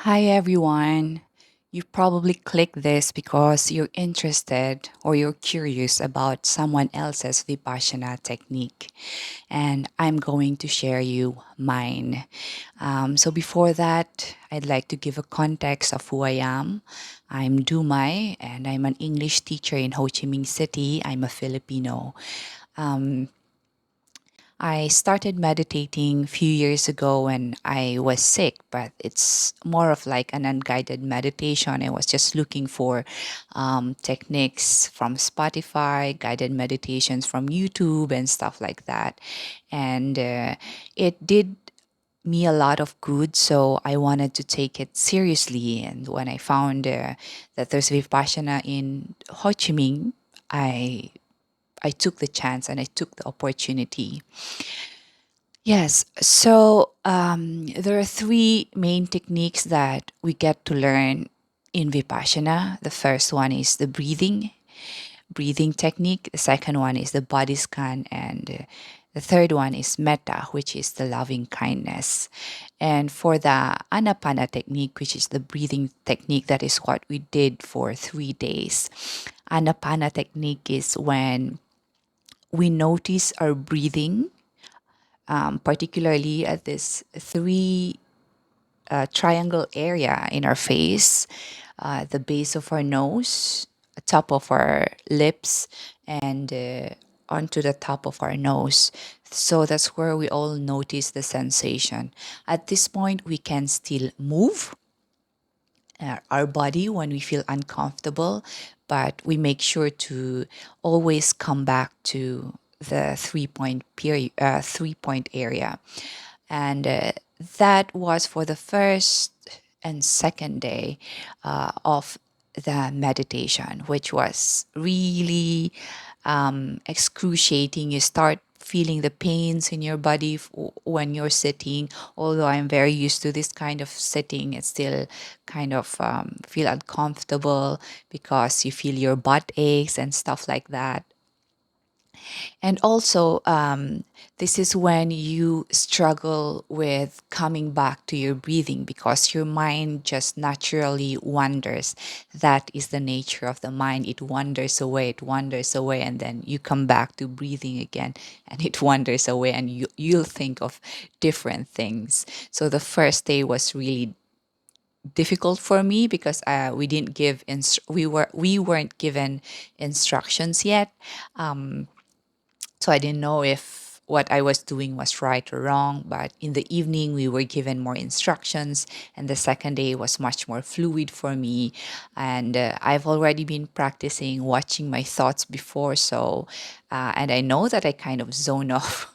Hi everyone. You probably clicked this because you're interested or you're curious about someone else's Vipassana technique, and I'm going to share you mine. So before that, I'd like to give a context of who I am. I'm Dumai, and I'm an English teacher in Ho Chi Minh City. I'm a Filipino. Um, I started meditating a few years ago when I was sick, but it's more of like an unguided meditation. I was just looking for techniques from Spotify, guided meditations from YouTube, and stuff like that. And it did me a lot of good, so I wanted to take it seriously. And when I found that there's Vipassana in Ho Chi Minh, I I took the chance and I took the opportunity. Yes. So there are three main techniques that we get to learn in Vipassana. The first one is the breathing technique. The second one is the body scan. And the third one is metta, which is the loving kindness. And for the anapana technique, which is the breathing technique, that is what we did for 3 days. Anapana technique is when we notice our breathing, particularly at this three triangle area in our face, the base of our nose, top of our lips, and onto the top of our nose. So that's where we all notice the sensation. At this point, we can still move our body when we feel uncomfortable, but we make sure to always come back to the 3 point area. And that was for the first and second day of the meditation, which was really excruciating. You start feeling the pains in your body when you're sitting. Although I'm very used to this kind of sitting, it's still kind of feel uncomfortable because you feel your butt aches and stuff like that. And also, this is when you struggle with coming back to your breathing because your mind just naturally wanders. That is the nature of the mind. It wanders away, and then you come back to breathing again, and it wanders away, and you'll think of different things. So the first day was really difficult for me because we weren't given instructions yet. So I didn't know if what I was doing was right or wrong. But in the evening, we were given more instructions, and the second day was much more fluid for me. And I've already been practicing watching my thoughts before, and I know that I kind of zone off.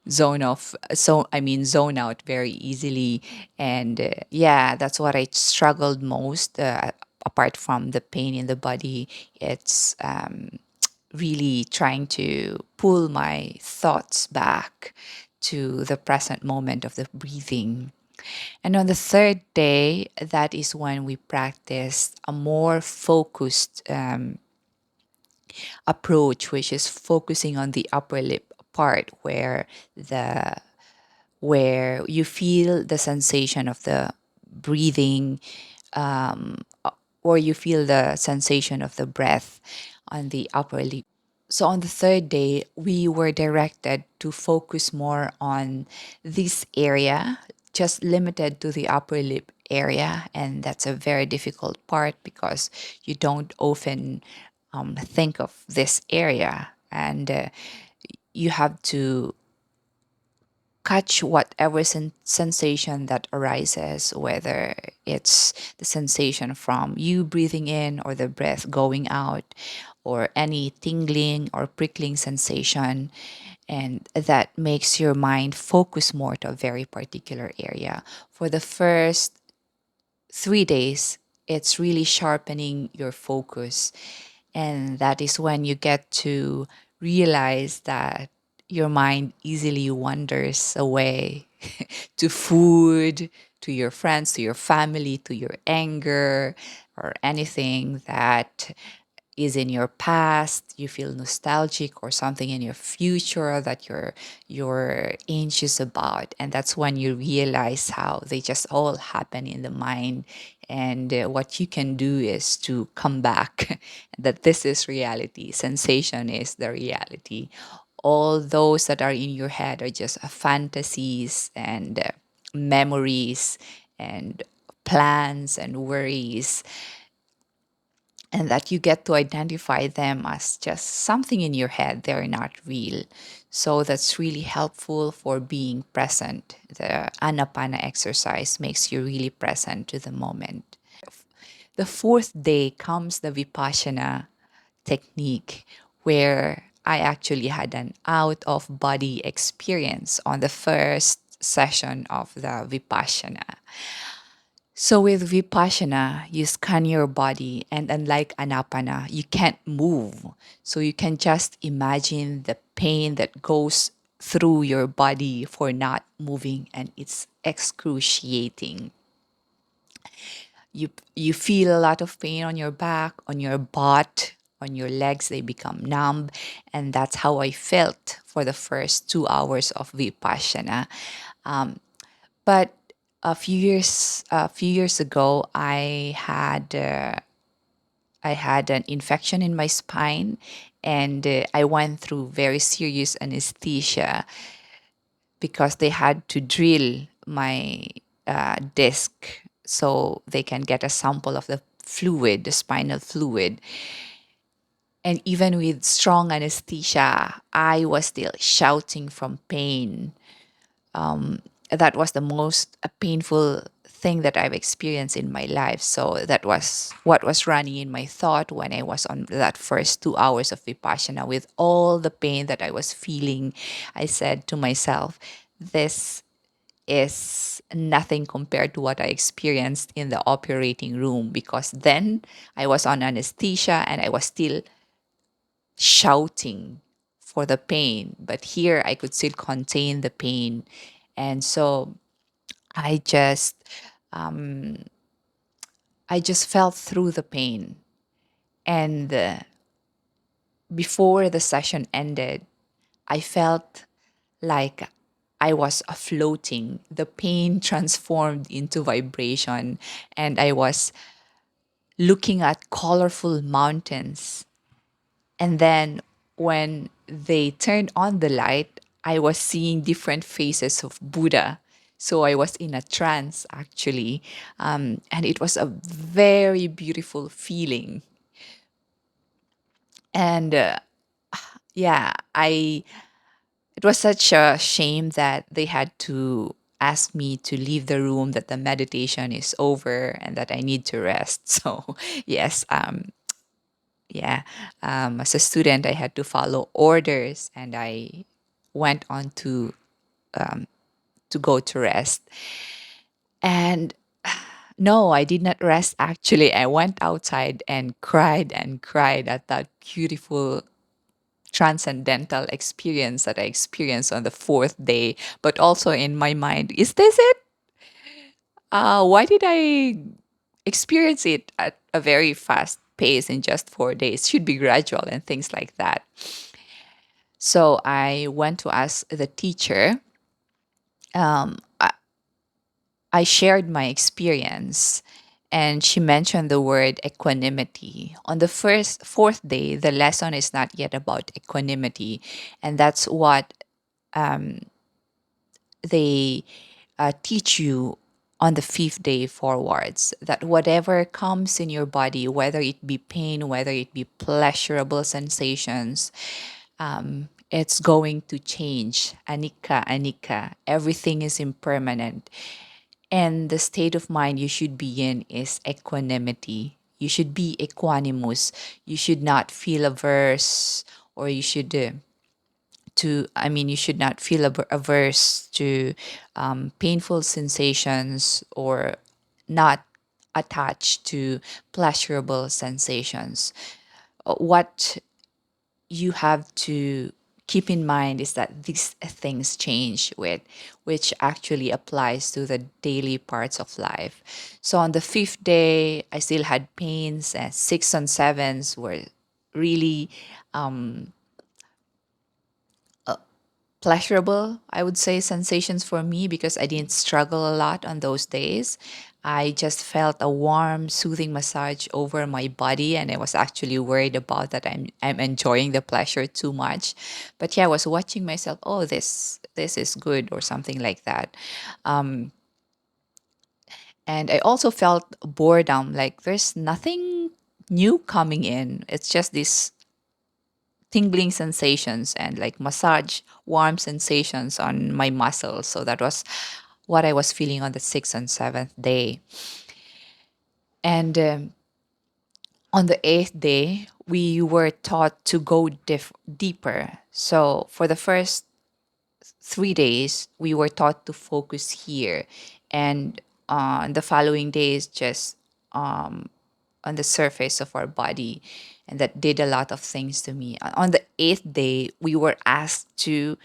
Zone out very easily. And yeah, that's what I struggled most, apart from the pain in the body. It's really trying to pull my thoughts back to the present moment of the breathing. And on the third day, that is when we practiced a more focused approach, which is focusing on the upper lip part the where you feel the sensation of the breathing, or you feel the sensation of the breath on the upper lip. So on the third day, we were directed to focus more on this area, just limited to the upper lip area. And that's a very difficult part because you don't often think of this area. And you have to catch whatever sensation that arises, whether it's the sensation from you breathing in or the breath going out, or any tingling or prickling sensation. And that makes your mind focus more to a very particular area. For the first 3 days, it's really sharpening your focus. And that is when you get to realize that your mind easily wanders away to food, to your friends, to your family, to your anger, or anything that is in your past, you feel nostalgic, or something in your future that you're anxious about. And that's when you realize how they just all happen in the mind. And what you can do is to come back that this is reality. Sensation is the reality. All those that are in your head are just fantasies and memories and plans and worries, and that you get to identify them as just something in your head. They're not real. So that's really helpful for being present. The Anapana exercise makes you really present to the moment. The fourth day comes the Vipassana technique, where I actually had an out of body experience on the first session of the Vipassana. So with Vipassana, you scan your body, and unlike Anapana, you can't move. So you can just imagine the pain that goes through your body for not moving, and it's excruciating. You feel a lot of pain on your back, on your butt, on your legs. They become numb, and that's how I felt for the first 2 hours of Vipassana. But a few years ago, I had an infection in my spine, and I went through very serious anesthesia because they had to drill my disc so they can get a sample of the fluid, the spinal fluid. And even with strong anesthesia, I was still shouting from pain. That was the most painful thing that I've experienced in my life. So that was what was running in my thought when I was on that first 2 hours of Vipassana with all the pain that I was feeling. I said to myself, this is nothing compared to what I experienced in the operating room, because then I was on anesthesia and I was still shouting for the pain. But here I could still contain the pain. And so I just I just felt through the pain. And before the session ended, I felt like I was floating. The pain transformed into vibration, and I was looking at colorful mountains. And then when they turned on the light, I was seeing different faces of Buddha. So I was in a trance actually. And it was a very beautiful feeling. And yeah, it was such a shame that they had to ask me to leave the room, that the meditation is over and that I need to rest. So, yes, yeah, as a student, I had to follow orders, and I went on to go to rest. And no, I did not rest actually. I went outside and cried at that beautiful transcendental experience that I experienced on the fourth day. But also in my mind, is this it? Why did I experience it at a very fast pace in just 4 days? Should be gradual and things like that. So I went to ask the teacher. I shared my experience, and she mentioned the word equanimity. On the fourth day, the lesson is not yet about equanimity, and that's what they teach you on the fifth day forwards, that whatever comes in your body, whether it be pain, whether it be pleasurable sensations, it's going to change. Anika, anika. Everything is impermanent. And the state of mind you should be in is equanimity. You should be equanimous. You should not feel averse, or you should you should not feel averse to painful sensations, or not attached to pleasurable sensations. What you have to keep in mind is that these things change, which actually applies to the daily parts of life. So on the fifth day, I still had pains, and six and sevens were really pleasurable, I would say, sensations for me because I didn't struggle a lot on those days. I just felt a warm, soothing massage over my body, and I was actually worried about that I'm enjoying the pleasure too much. But yeah, I was watching myself. Oh, this is good, or something like that. And I also felt boredom. Like there's nothing new coming in. It's just this tingling sensations and like massage warm sensations on my muscles. So that was what I was feeling on the sixth and seventh day. And on the eighth day, we were taught to go deeper. So for the first 3 days, we were taught to focus here. And on the following days, just on the surface of our body. And that did a lot of things to me. On the eighth day, we were asked to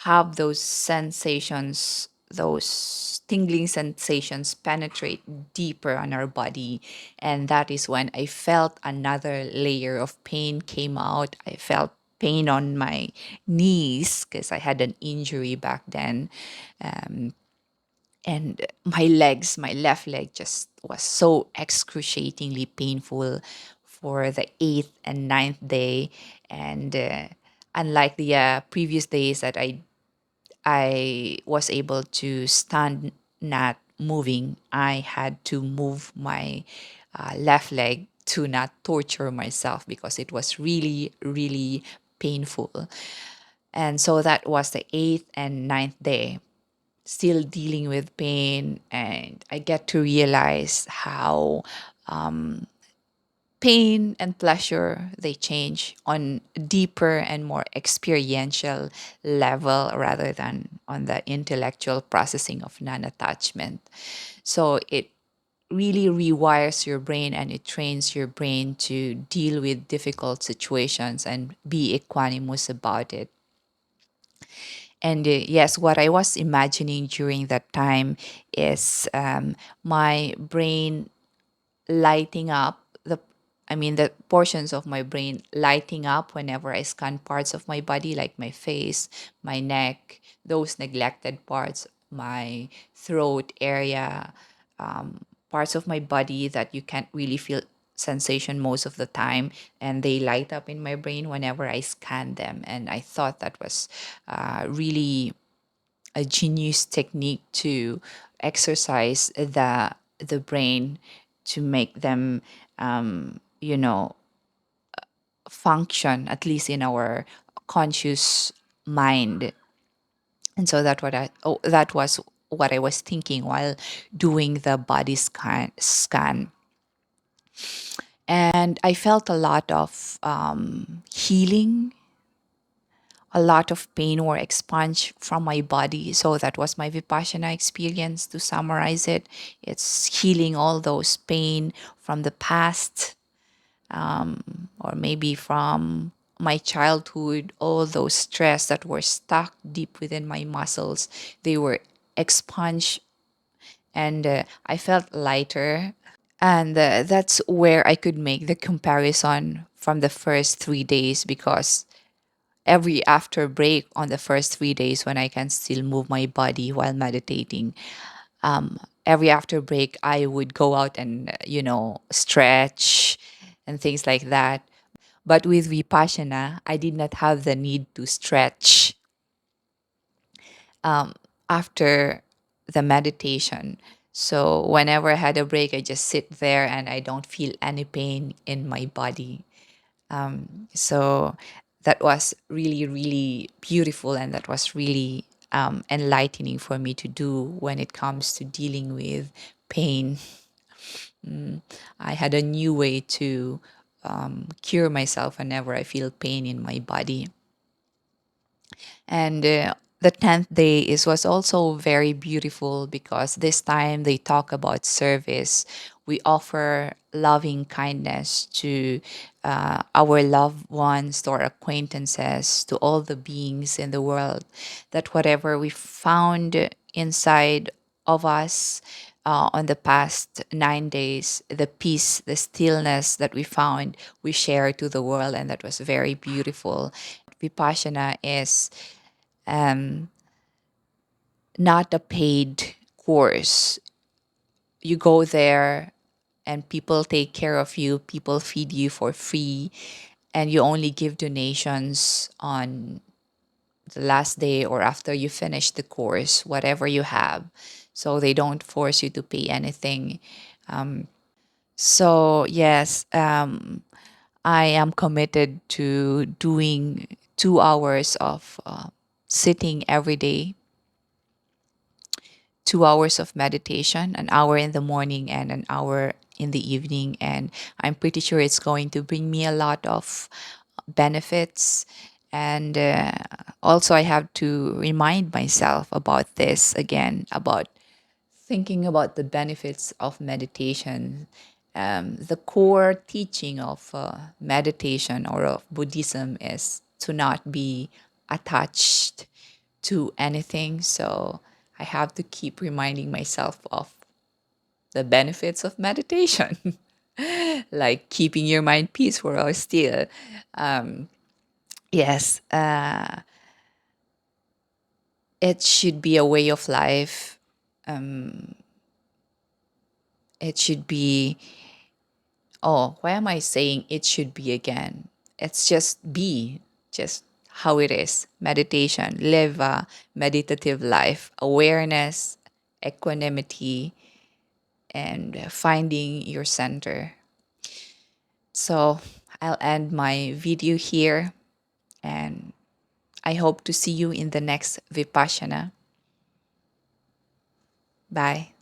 have those sensations, those tingling sensations penetrate deeper on our body. And that is when I felt another layer of pain came out. I felt pain on my knees because I had an injury back then. And my legs, my left leg just was so excruciatingly painful for the eighth and ninth day. And unlike the previous days that I was able to stand not moving, I had to move my left leg to not torture myself because it was really, really painful. And so that was the eighth and ninth day, still dealing with pain. And I get to realize how pain and pleasure, they change on a deeper and more experiential level rather than on the intellectual processing of non-attachment. So it really rewires your brain, and it trains your brain to deal with difficult situations and be equanimous about it. And yes, what I was imagining during that time is my brain lighting up, the portions of my brain lighting up whenever I scan parts of my body, like my face, my neck, those neglected parts, my throat area, parts of my body that you can't really feel sensation most of the time, and they light up in my brain whenever I scan them. And I thought that was really a genius technique to exercise the brain, to make them you know function at least in our conscious mind. And so that was what I was thinking while doing the body scan. And I felt a lot of healing, a lot of pain or expunge from my body. So that was my Vipassana experience. To summarize it, it's healing all those pain from the past, or maybe from my childhood, all those stress that were stuck deep within my muscles. They were expunged, and I felt lighter. And that's where I could make the comparison from the first 3 days, because every after break on the first 3 days, when I can still move my body while meditating, every after break I would go out and stretch and things like that. But with Vipassana, I did not have the need to stretch after the meditation. So whenever I had a break, I just sit there and I don't feel any pain in my body. So that was really, really beautiful, and that was really enlightening for me to do when it comes to dealing with pain. I had a new way to cure myself whenever I feel pain in my body. And the 10th day is was also very beautiful, because this time they talk about service. We offer loving kindness to our loved ones, to our acquaintances, to all the beings in the world. That whatever we found inside of us, on the past 9 days, the peace, the stillness that we found, we shared to the world, and that was very beautiful. Vipassana is um, not a paid course. You go there and people take care of you, people feed you for free, and you only give donations on the last day or after you finish the course, whatever you have. So they don't force you to pay anything. So, yes, I am committed to doing 2 hours of sitting every day, 2 hours of meditation, an hour in the morning and an hour in the evening. And I'm pretty sure it's going to bring me a lot of benefits. And also, I have to remind myself about this again, about thinking about the benefits of meditation. The core teaching of meditation or of Buddhism is to not be attached to anything. So I have to keep reminding myself of the benefits of meditation, like keeping your mind peaceful or still. Yes, it should be a way of life. It should be, oh, why am I saying it should be again? It's just be, just how it is. Meditation, live a meditative life, awareness, equanimity, and finding your center. So I'll end my video here, and I hope to see you in the next Vipassana. Bye.